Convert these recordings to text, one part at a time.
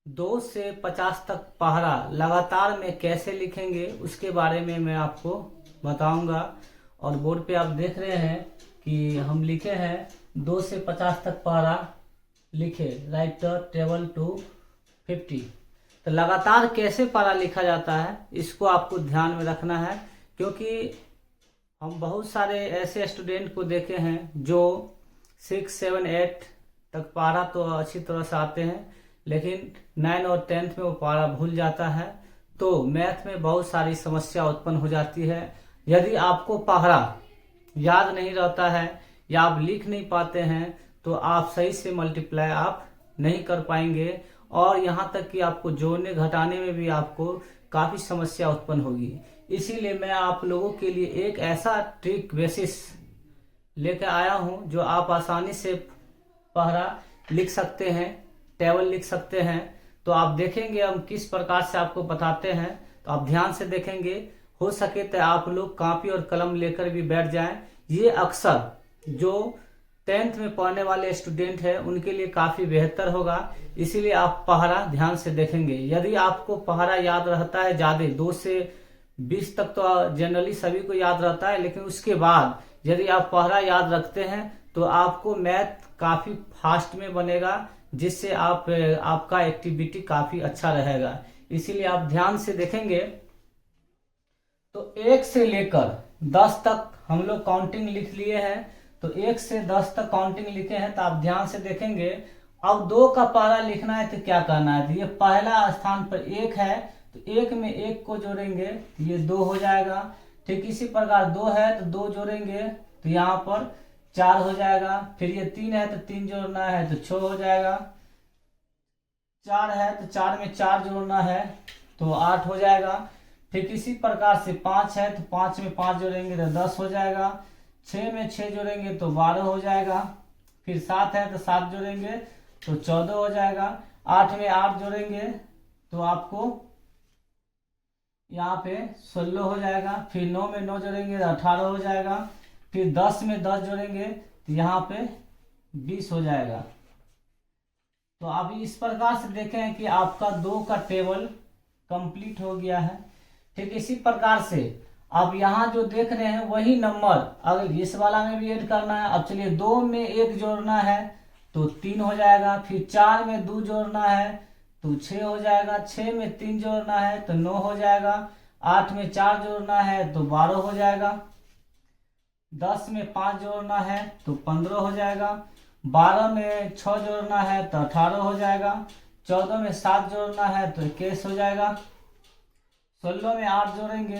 2 से 50 तक पहरा लगातार में कैसे लिखेंगे उसके बारे में मैं आपको बताऊंगा। और बोर्ड पे आप देख रहे हैं कि हम लिखे हैं 2 से 50 तक पहरा लिखे, राइट द टेबल टू 50। तो लगातार कैसे पहरा लिखा जाता है इसको आपको ध्यान में रखना है, क्योंकि हम बहुत सारे ऐसे स्टूडेंट को देखे हैं जो 6, 7, 8 तक पहरा तो अच्छी तरह से आते हैं, लेकिन 9 और 10th में वो पहरा भूल जाता है। तो मैथ में बहुत सारी समस्या उत्पन्न हो जाती है। यदि आपको पहरा याद नहीं रहता है या आप लिख नहीं पाते हैं तो आप सही से मल्टीप्लाई आप नहीं कर पाएंगे, और यहाँ तक कि आपको जोड़ने घटाने में भी आपको काफ़ी समस्या उत्पन्न होगी। इसीलिए मैं आप लोगों के लिए एक ऐसा ट्रिक बेसिस लेकर आया हूँ जो आप आसानी से पहरा लिख सकते हैं, टेबल लिख सकते हैं। तो आप देखेंगे हम किस प्रकार से आपको बताते हैं, तो आप ध्यान से देखेंगे। हो सके तो आप लोग कॉपी और कलम लेकर भी बैठ जाएं। ये अक्सर जो 10th में पढ़ने वाले स्टूडेंट हैं उनके लिए काफ़ी बेहतर होगा। इसीलिए आप पहरा ध्यान से देखेंगे। यदि आपको पहरा याद रहता है ज़्यादा, 2 से 20 तक तो जनरली सभी को याद रहता है, लेकिन उसके बाद यदि आप पहरा याद रखते हैं तो आपको मैथ काफ़ी फास्ट में बनेगा, जिससे आपका एक्टिविटी काफ़ी अच्छा रहेगा। इसीलिए आप ध्यान से देखेंगे। तो 1 से लेकर 10 तक हम लोग काउंटिंग लिख लिए हैं। तो 1 से 10 तक काउंटिंग लिखे हैं, तो आप ध्यान से देखेंगे। अब 2 का पहरा लिखना है तो क्या करना है, तो ये पहला स्थान पर 1 है तो 1 में 1 को जोड़ेंगे तो ये 2 हो जाएगा। ठीक इसी प्रकार 2 है तो 2 जोड़ेंगे तो यहाँ पर 4 हो जाएगा। फिर ये 3 है तो 3 जोड़ना है तो 6 हो जाएगा। 4 है तो 4 में 4 जोड़ना है तो 8 हो जाएगा। ठीक इसी प्रकार से 5 है तो 5 में 5 जोड़ेंगे तो 10 हो जाएगा। 6 में 6 जोड़ेंगे तो 12 हो जाएगा। फिर 7 है तो 7 जोड़ेंगे तो 14 हो जाएगा। 8 में 8 जोड़ेंगे तो आपको यहाँ पे 16 हो जाएगा। फिर 9 में 9 जोड़ेंगे तो 18 हो जाएगा। फिर 10 में 10 जोड़ेंगे तो यहाँ पे 20 हो जाएगा। तो आप इस प्रकार से देखें कि आपका 2 का टेबल कंप्लीट हो गया है। ठीक इसी प्रकार से आप यहाँ जो देख रहे हैं वही नंबर अगर इस वाला में भी ऐड करना है। अब चलिए 2 में 1 जोड़ना है तो 3 हो जाएगा। फिर 4 में 2 जोड़ना है तो 6 हो जाएगा। 6 में 3 जोड़ना है तो 9 हो जाएगा। 8 में 4 जोड़ना है तो 12 हो जाएगा। 10 में 5 जोड़ना है तो 15 हो जाएगा। 12 में 6 जोड़ना है तो 18 हो जाएगा। 14 में 7 जोड़ना है तो 21 हो जाएगा। 16 में 8 जोड़ेंगे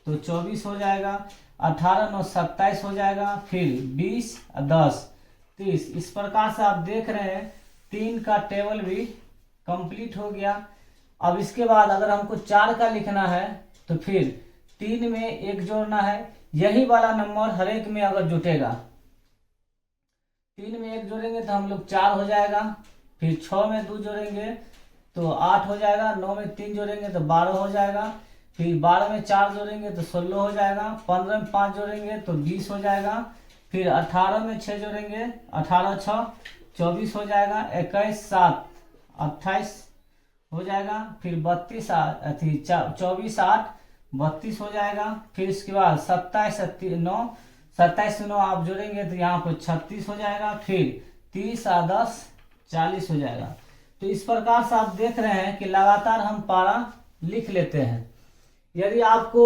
तो 24 हो जाएगा। 18 9 27 हो जाएगा। फिर 20 10 30। इस प्रकार से आप देख रहे हैं 3 का टेबल भी कंप्लीट हो गया। अब इसके बाद अगर हमको 4 का लिखना है तो फिर 3 में 1 जोड़ना है। यही वाला नंबर हर एक में अगर जुटेगा, 3 में 1 जोड़ेंगे तो हम लोग 4 हो जाएगा। फिर 6 में 2 जोड़ेंगे तो 8 हो जाएगा। 9 में 3 जोड़ेंगे तो 12 हो जाएगा। फिर 12 में 4 जोड़ेंगे तो 16 हो जाएगा। 15 में 5 जोड़ेंगे तो 20 हो जाएगा। फिर 18 में 6 जोड़ेंगे, 18 6 24 हो जाएगा। 21 7 28 हो जाएगा। फिर 32 24 8 32 हो जाएगा। फिर इसके बाद 27 9 27 9 आप जोड़ेंगे तो यहाँ पर 36 हो जाएगा। फिर 30 10 40 हो जाएगा। तो इस प्रकार से आप देख रहे हैं कि लगातार हम पारा लिख लेते हैं। यदि आपको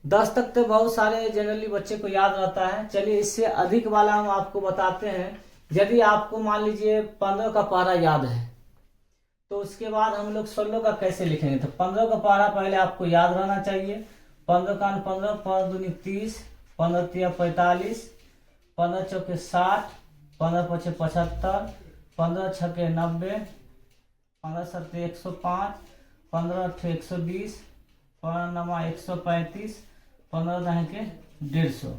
10 तक तो बहुत सारे जनरली बच्चे को याद रहता है। चलिए इससे अधिक वाला हम आपको बताते हैं। यदि आपको मान लीजिए 15 का पारा याद है तो उसके बाद हम लोग 16 का कैसे लिखेंगे। तो 15 का पारा पहले आपको याद रहना चाहिए। 15 का 15 15 दूनी 30, 15 तिया 45, 15 चौके 60, 15 पचे 75, 15 छके 90, 15 सत्ते 105, 15 अट्ठे 120, 15 नमा 135, 15 दहे के 150।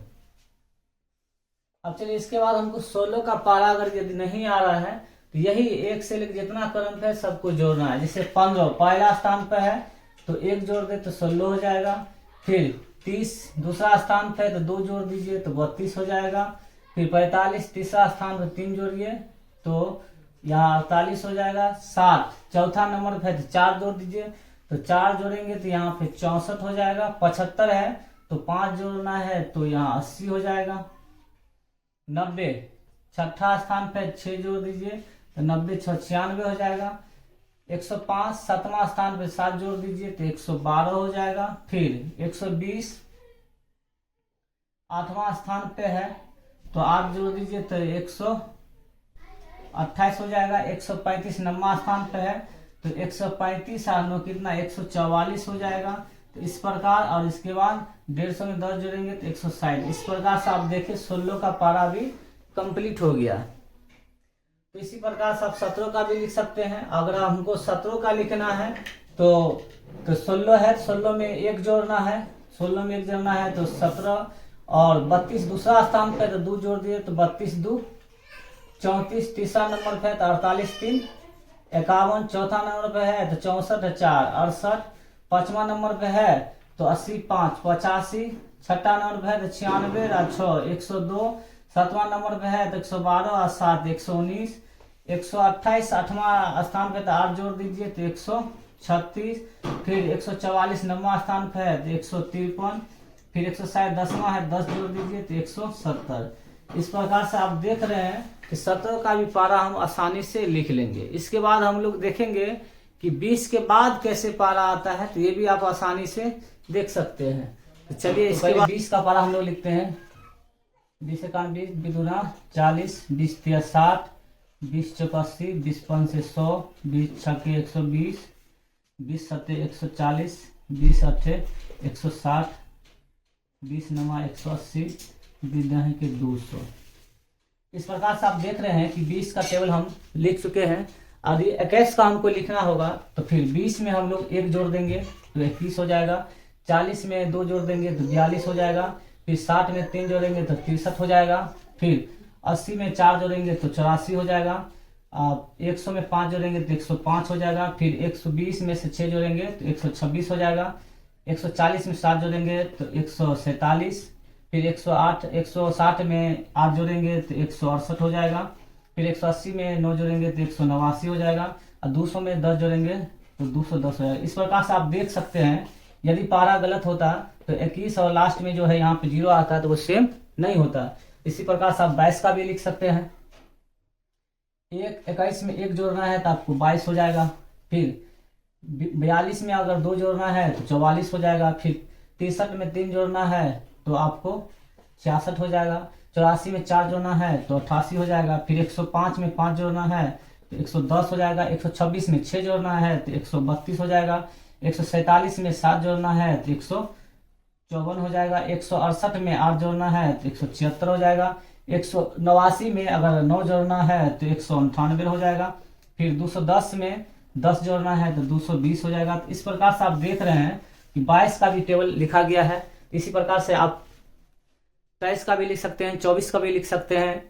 अब चलिए इसके बाद हमको 16 का पारा अगर यदि नहीं आ रहा है तो यही 1 से लेकर जितना करंट है सबको जोड़ना है। जैसे 15 पहला स्थान पर है तो 1 जोड़ दे तो 16 हो जाएगा। फिर 30 दूसरा स्थान पर है तो 2 जोड़ दीजिए तो 32 हो जाएगा। फिर 45 तीसरा स्थान पर 3 जोड़िए तो यहाँ 48 हो जाएगा। 7 चौथा नंबर पे है तो 4 जोड़ दीजिए, तो 4 जोड़ेंगे तो यहाँ पे 64 हो जाएगा। 75 है तो 5 जोड़ना है तो यहाँ 80 हो जाएगा। 90 छठा स्थान पे 6 जोड़ दीजिए तो 90 6 96 हो जाएगा। 105 सातवां स्थान पे 7 जोड़ दीजिए तो 112 हो जाएगा। फिर 120 आठवां स्थान पे है तो 8 जोड़ दीजिए तो 128 हो जाएगा। 135 नौवां स्थान पे है तो 135 और 9 कितना 144 हो जाएगा। तो इस प्रकार, और इसके बाद 150 में 10 जोड़ेंगे तो 160। इस प्रकार से आप देखिए 16 का पारा भी कंप्लीट हो गया। तो इसी प्रकार से आप 17 का भी लिख सकते हैं। अगर हमको 17 का लिखना है तो 16 है, 16 में 1 जोड़ना है, 16 में 1 जोड़ना है तो 17 और 32 दूसरा स्थान पे तो 2 जोड़ दिए तो 32 2 34। तीसरा नंबर पे है तो 48 3 51। चौथा नंबर पे है तो 64 4 68। पांचवा नंबर पे है तो 80 5 85। छठा नंबर पे है तो 96 और 6 102। सातवां नंबर पे है तो 112 और 7 119। 128 आठवां स्थान पे तो 8 जोड़ दीजिए तो 136। फिर 144 नौवां स्थान पे है तो 153। फिर 160 10वां है 10 जोड़ दीजिए तो 170। इस प्रकार से आप देख रहे हैं कि 17 का भी पारा हम आसानी से लिख लेंगे। इसके बाद हम लोग देखेंगे कि 20 के बाद कैसे पारा आता है, तो ये भी आप आसानी से देख सकते हैं। तो चलिए इसके बाद 20 का पारा हम लोग लिखते हैं। 20 एकान 20 बिदुना 40 20 तिया 60 20 चौक 80 20 पंच से 100 20 छक्के 120 20 सत्ते 140 20 अट्ठे 160 20 नवा 180 20 दही के 200। इस प्रकार से आप देख रहे हैं कि 20 का टेबल हम लिख चुके हैं। यदि 21 का हमको लिखना होगा तो फिर 20 में हम लोग 1 जोड़ देंगे तो 21 हो जाएगा। 40 में 2 जोड़ देंगे तो 42 हो जाएगा। फिर 60 में 3 जोड़ेंगे तो 63 हो जाएगा। फिर 80 में 4 जोड़ेंगे तो 84 हो जाएगा। 100 में 5 जोड़ेंगे तो 105 हो जाएगा। फिर 120 में से 6 जोड़ेंगे तो 126 हो जाएगा। 140 में 7 जोड़ेंगे तो 147। फिर 108 160 में 8 जोड़ेंगे तो 168 हो जाएगा। फिर 180 में 9 जोड़ेंगे तो 189 हो जाएगा। और 200 में 10 जोड़ेंगे तो 210 हो जाएगा। इस प्रकार से आप देख सकते हैं। यदि पारा गलत होता तो 21 और लास्ट में जो है यहाँ पे 0 आता है तो वो सेम नहीं होता। इसी प्रकार से आप 22 का भी लिख सकते हैं। 21 में 1 जोड़ना है तो आपको 22 हो जाएगा। फिर 42 में अगर 2 जोड़ना है तो 44 हो जाएगा। फिर 63 में 3 जोड़ना है तो आपको 66 हो जाएगा। 84 में 4 जोड़ना है तो 88 हो जाएगा। फिर 105 में 5 जोड़ना है तो 110 हो जाएगा। 126 में 6 जोड़ना है तो 132 हो जाएगा। 147 में 7 जोड़ना है तो 154 हो जाएगा। 168 में 8 जोड़ना है तो 176 हो जाएगा। 189 में अगर 9 जोड़ना है तो 198 हो जाएगा। फिर 210 में 10 जोड़ना है तो 220 हो जाएगा। तो इस प्रकार से आप देख रहे हैं कि 22 का भी टेबल लिखा गया है। इसी प्रकार से आप 23 का भी लिख सकते हैं, 24 का भी लिख सकते हैं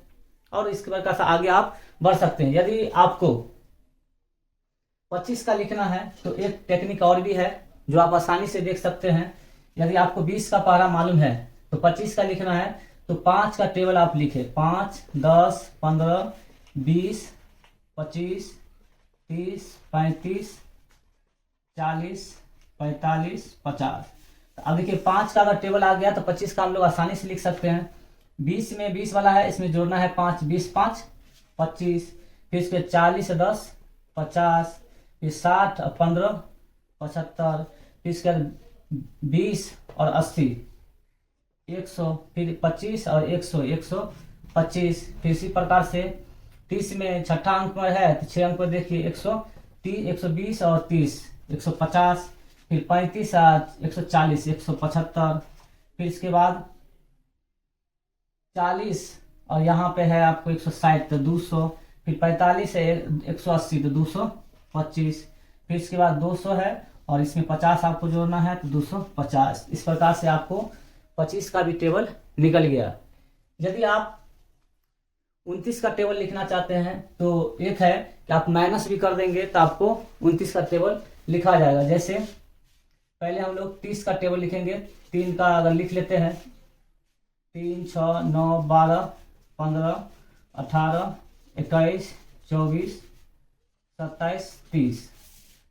और इसके प्रकार से आगे आप बढ़ सकते हैं। यदि आपको 25 का लिखना है तो एक टेक्निक और भी है जो आप आसानी से देख सकते हैं। यदि आपको 20 का पारा मालूम है तो 25 का लिखना है तो 5 का टेबल आप लिखे। 5 10 15 20 25 30 35 40 45 50। अब देखिए 5 का अगर टेबल आ गया तो 25 का हम लोग आसानी से लिख सकते हैं। 20 में 20 वाला है, इसमें जोड़ना है 5 20 5 25। फिर इसके 40 10 50। फिर 60 और 15 75। फिर इसके 20 और 80 100। फिर 25 और 100 125। फिर इसी प्रकार से 30 में छठा अंक पर है तो 6 अंक पर देखिए 130 120 और 30 150। फिर 35 140 175। फिर इसके बाद 40 और यहाँ पे है आपको 160 तो 200। फिर 45 है 180 तो 225। फिर इसके बाद 200 है और इसमें 50 आपको जोड़ना है तो 250। इस प्रकार से आपको 25 का भी टेबल निकल गया। यदि आप 29 का टेबल लिखना चाहते हैं तो एक है कि आप माइनस भी कर देंगे तो आपको 29 का टेबल लिखा जाएगा। जैसे पहले हम लोग 30 का टेबल लिखेंगे। 3 का अगर लिख लेते हैं 3 6 9 12 15 18 21 24 27, 30।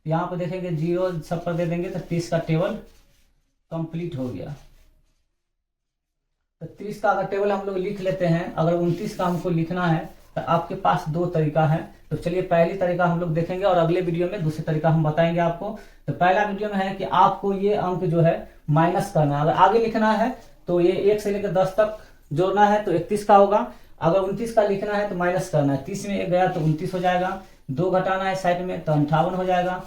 यहाँ पर देखेंगे 0 सब पर दे देंगे तो 30 का टेबल कंप्लीट हो गया। तो 30 का अगर टेबल हम लोग लिख लेते हैं, अगर 29 का हमको लिखना है तो आपके पास दो तरीका है। तो चलिए पहली तरीका हम लोग देखेंगे और अगले वीडियो में दूसरी तरीका हम बताएंगे आपको। तो पहला वीडियो में है कि आपको ये अंक जो है माइनस करना है। अगर आगे लिखना है तो ये 1 से लेकर 10 तक जोड़ना है तो 31 का होगा। अगर 29 का लिखना है तो माइनस करना है। 30 में 1 गया तो 29 हो जाएगा। 2 घटाना है 60 में तो 58 हो जाएगा।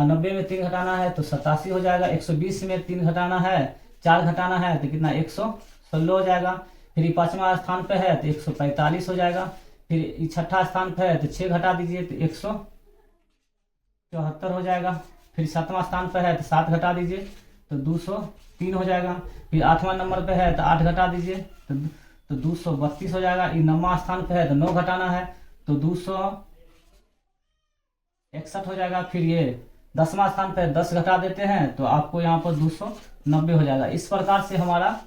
90 में 3 घटाना है तो 87 हो जाएगा। 120 में 3 घटाना है, 4 घटाना है तो कितना 116 हो जाएगा। फिर ये 5वां स्थान पे है तो 145 हो जाएगा। फिर छठा स्थान पे है तो 6 घटा दीजिए तो 174 हो जाएगा। फिर 7वां स्थान पे है तो 7 घटा दीजिए तो 203 हो जाएगा। फिर 8वां नंबर पे है तो 8 घटा दीजिए तो 232 हो जाएगा। ये 9वां स्थान पे है तो 9 घटाना है तो 261 हो जाएगा। फिर ये 10वां स्थान पे 10 घटा देते हैं तो आपको यहाँ पर 290 हो जाएगा। इस प्रकार से हमारा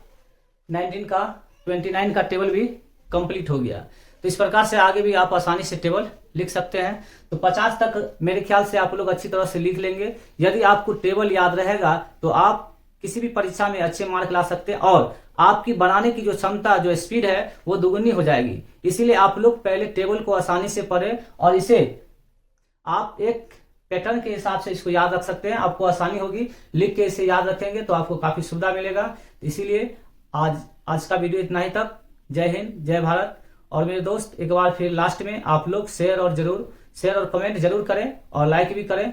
29 का टेबल भी कंप्लीट हो गया। तो इस प्रकार से आगे भी आप आसानी से टेबल लिख सकते हैं। तो 50 तक मेरे ख्याल से आप लोग अच्छी तरह से लिख लेंगे। यदि आपको टेबल याद रहेगा तो आप किसी भी परीक्षा में अच्छे मार्क ला सकते हैं और आपकी बनाने की जो क्षमता, जो स्पीड है वो दुगुनी हो जाएगी। इसीलिए आप लोग पहले टेबल को आसानी से पढ़ें और इसे आप एक पैटर्न के हिसाब से इसको याद रख सकते हैं। आपको आसानी होगी, लिख के इसे याद रखेंगे तो आपको काफी सुविधा मिलेगा। इसीलिए आज का वीडियो इतना ही तक। जय हिंद, जय भारत। और मेरे दोस्त एक बार फिर लास्ट में आप लोग शेयर और कमेंट जरूर करें और लाइक भी करें।